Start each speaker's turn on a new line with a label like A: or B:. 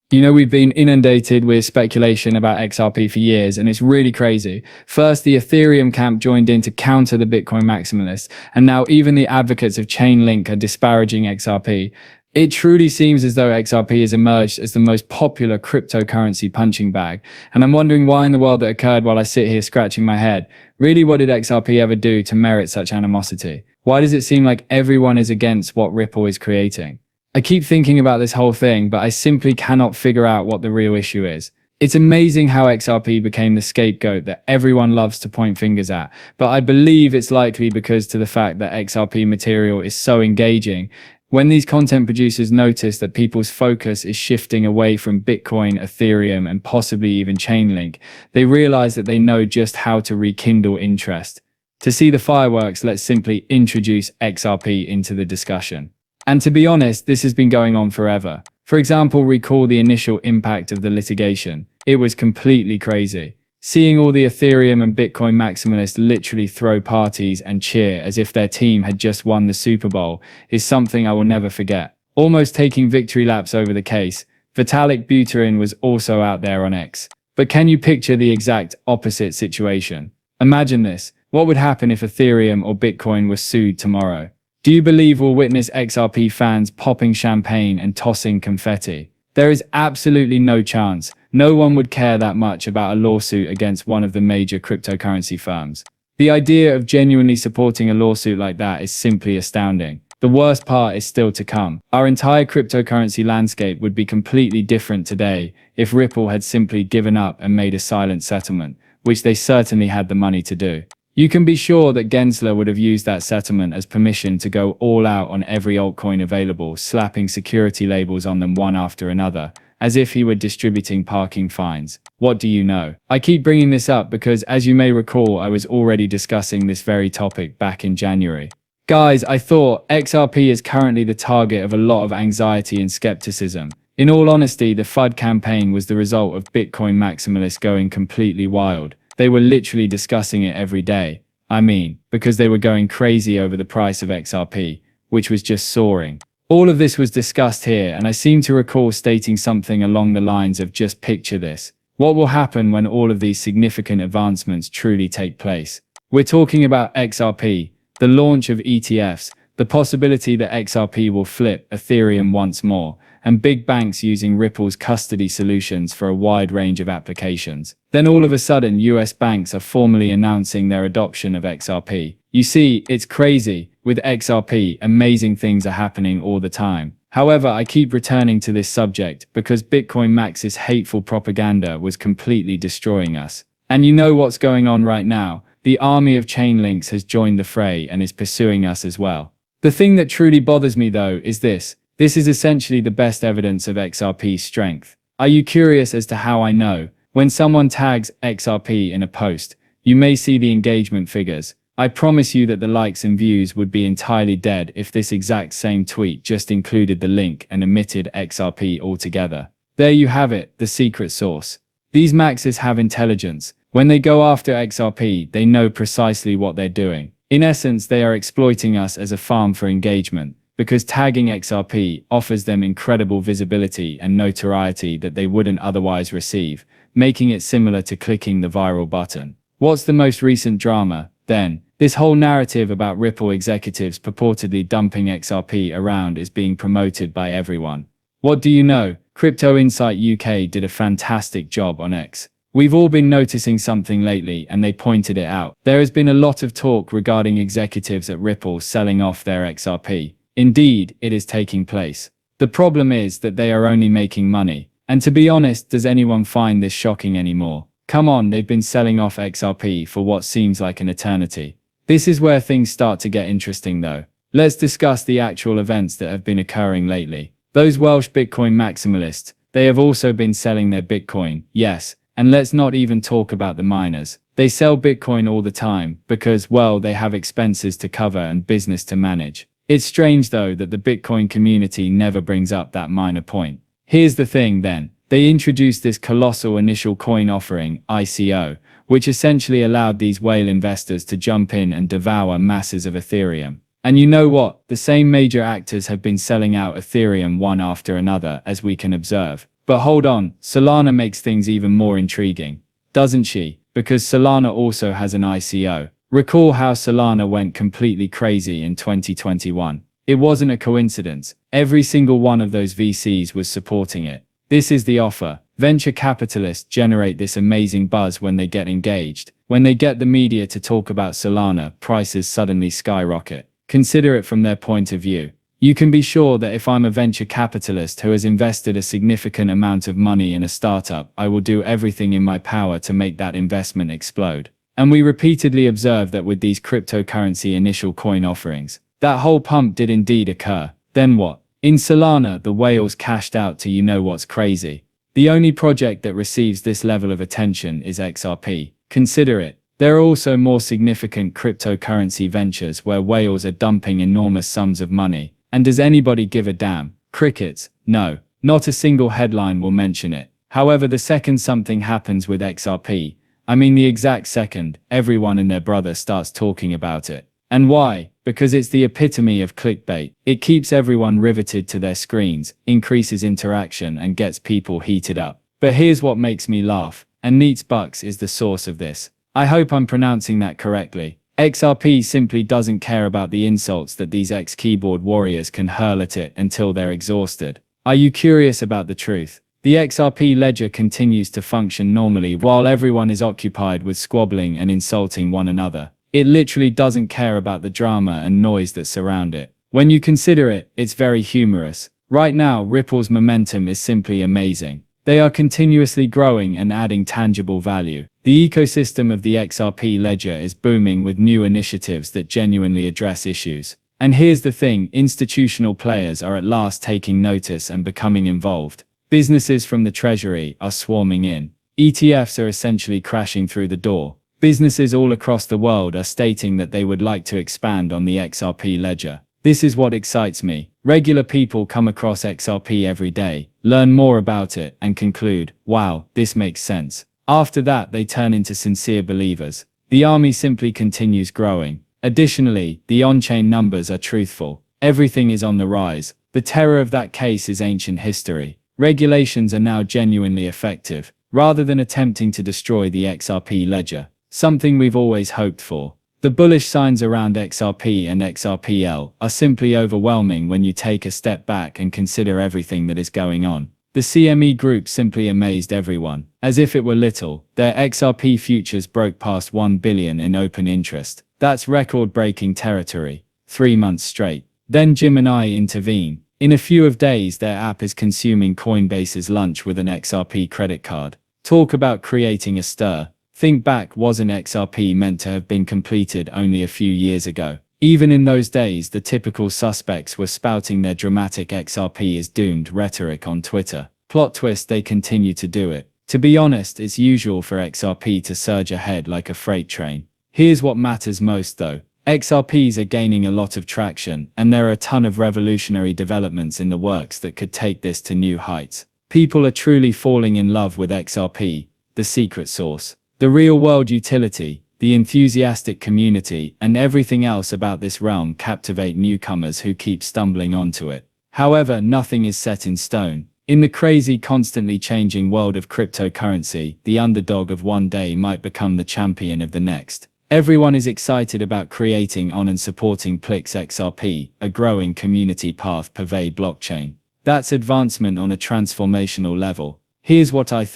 A: We've been inundated with speculation about XRP for years, and it's really crazy. First, the Ethereum camp joined in to counter the Bitcoin maximalists, and now even the advocates of Chainlink are disparaging XRP. It truly seems as though XRP has emerged as the most popular cryptocurrency punching bag, and I'm wondering why in the world that occurred while I sit here scratching my head. Really, what did XRP ever do to merit such animosity? Why does it seem like everyone is against what Ripple is creating? I keep thinking about this whole thing, but I simply cannot figure out what the real issue is. It's amazing how XRP became the scapegoat that everyone loves to point fingers at, but I believe it's likely because to the fact that XRP material is so engaging. When these content producers notice that people's focus is shifting away from Bitcoin, Ethereum, and possibly even Chainlink, they realize that they know just how to rekindle interest. To see the fireworks, let's simply introduce XRP into the discussion. And to be honest, this has been going on forever. For example, recall the initial impact of the litigation. It was completely crazy. Seeing all the Ethereum and Bitcoin maximalists literally throw parties and cheer as if their team had just won the Super Bowl is something I will never forget. Almost taking victory laps over the case, Vitalik Buterin was also out there on X. But can you picture the exact opposite situation? Imagine this. What would happen if Ethereum or Bitcoin were sued tomorrow? Do you believe we'll witness XRP fans popping champagne and tossing confetti? There is absolutely no chance. No one would care that much about a lawsuit against one of the major cryptocurrency firms. The idea of genuinely supporting a lawsuit like that is simply astounding. The worst part is still to come. Our entire cryptocurrency landscape would be completely different today if Ripple had simply given up and made a silent settlement, which they certainly had the money to do. You can be sure that Gensler would have used that settlement as permission to go all out on every altcoin available, slapping security labels on them one after another, as if he were distributing parking fines. What do you know? I keep bringing this up because, as you may recall, I was already discussing this very topic back in January. Guys, I thought XRP is currently the target of a lot of anxiety and skepticism. In all honesty, the FUD campaign was the result of Bitcoin maximalists going completely wild. They were literally discussing it every day. I mean, because they were going crazy over the price of XRP, which was just soaring. All of this was discussed here, and I seem to recall stating something along the lines of just picture this. What will happen when all of these significant advancements truly take place? We're talking about XRP, the launch of ETFs, the possibility that XRP will flip Ethereum once more, and big banks using Ripple's custody solutions for a wide range of applications. Then all of a sudden, US banks are formally announcing their adoption of XRP. You see, it's crazy. With XRP, amazing things are happening all the time. However, I keep returning to this subject because Bitcoin Max's hateful propaganda was completely destroying us. And you know what's going on right now? The army of Chainlinks has joined the fray and is pursuing us as well. The thing that truly bothers me though is this. This is essentially the best evidence of XRP's strength. Are you curious as to how I know? When someone tags XRP in a post, you may see the engagement figures. I promise you that the likes and views would be entirely dead if this exact same tweet just included the link and omitted XRP altogether. There you have it, the secret sauce. These maxes have intelligence. When they go after XRP, they know precisely what they're doing. In essence, they are exploiting us as a farm for engagement, because tagging XRP offers them incredible visibility and notoriety that they wouldn't otherwise receive, making it similar to clicking the viral button. What's the most recent drama, then? This whole narrative about Ripple executives purportedly dumping XRP around is being promoted by everyone. What do you know? Crypto Insight UK did a fantastic job on X. We've all been noticing something lately, and they pointed it out. There has been a lot of talk regarding executives at Ripple selling off their XRP. Indeed, it is taking place. The problem is that they are only making money. And to be honest, does anyone find this shocking anymore? Come on, they've been selling off XRP for what seems like an eternity. This is where things start to get interesting though. Let's discuss the actual events that have been occurring lately. Those Welsh Bitcoin maximalists, they have also been selling their Bitcoin, yes, and let's not even talk about the miners. They sell Bitcoin all the time because, well, they have expenses to cover and business to manage. It's strange though that the Bitcoin community never brings up that minor point. Here's the thing then. They introduced this colossal initial coin offering, ICO, which essentially allowed these whale investors to jump in and devour masses of Ethereum. And you know what? The same major actors have been selling out Ethereum one after another, as we can observe. But hold on, Solana makes things even more intriguing, doesn't she? Because Solana also has an ICO. Recall how Solana went completely crazy in 2021. It wasn't a coincidence. Every single one of those VCs was supporting it. This is the offer. Venture capitalists generate this amazing buzz when they get engaged. When they get the media to talk about Solana, prices suddenly skyrocket. Consider it from their point of view. You can be sure that if I'm a venture capitalist who has invested a significant amount of money in a startup, I will do everything in my power to make that investment explode. And we repeatedly observe that with these cryptocurrency initial coin offerings, that whole pump did indeed occur. Then what? In Solana, the whales cashed out to what's crazy. The only project that receives this level of attention is XRP. Consider it. There are also more significant cryptocurrency ventures where whales are dumping enormous sums of money. And does anybody give a damn? Crickets? No. Not a single headline will mention it. However, the second something happens with XRP, the exact second, everyone and their brother starts talking about it. And why? Because it's the epitome of clickbait. It keeps everyone riveted to their screens, increases interaction, and gets people heated up. But here's what makes me laugh, and Neatsbucks is the source of this. I hope I'm pronouncing that correctly. XRP simply doesn't care about the insults that these ex-keyboard warriors can hurl at it until they're exhausted. Are you curious about the truth? The XRP ledger continues to function normally while everyone is occupied with squabbling and insulting one another. It literally doesn't care about the drama and noise that surround it. When you consider it, it's very humorous. Right now, Ripple's momentum is simply amazing. They are continuously growing and adding tangible value. The ecosystem of the XRP ledger is booming with new initiatives that genuinely address issues. And here's the thing, institutional players are at last taking notice and becoming involved. Businesses from the treasury are swarming in. ETFs are essentially crashing through the door. Businesses all across the world are stating that they would like to expand on the XRP ledger. This is what excites me. Regular people come across XRP every day, learn more about it, and conclude, wow, this makes sense. After that, they turn into sincere believers. The army simply continues growing. Additionally, the on-chain numbers are truthful. Everything is on the rise. The terror of that case is ancient history. Regulations are now genuinely effective, rather than attempting to destroy the XRP ledger, something we've always hoped for. The bullish signs around XRP and XRPL are simply overwhelming when you take a step back and consider everything that is going on. The CME Group simply amazed everyone. As if it were little, their XRP futures broke past 1 billion in open interest. That's record-breaking territory. 3 months straight. Then Gemini intervene. In a few days, their app is consuming Coinbase's lunch with an XRP credit card. Talk about creating a stir. Think back, wasn't XRP meant to have been completed only a few years ago? Even in those days, the typical suspects were spouting their dramatic XRP is doomed rhetoric on Twitter. Plot twist, they continue to do it. To be honest, it's usual for XRP to surge ahead like a freight train. Here's what matters most though. XRPs are gaining a lot of traction, and there are a ton of revolutionary developments in the works that could take this to new heights. People are truly falling in love with XRP, the secret sauce, the real-world utility, the enthusiastic community, and everything else about this realm captivate newcomers who keep stumbling onto it. However, nothing is set in stone. In the crazy, constantly changing world of cryptocurrency, the underdog of one day might become the champion of the next. Everyone is excited about creating on and supporting Plix XRP, a growing community path pervade blockchain. That's advancement on a transformational level. Here's what I think.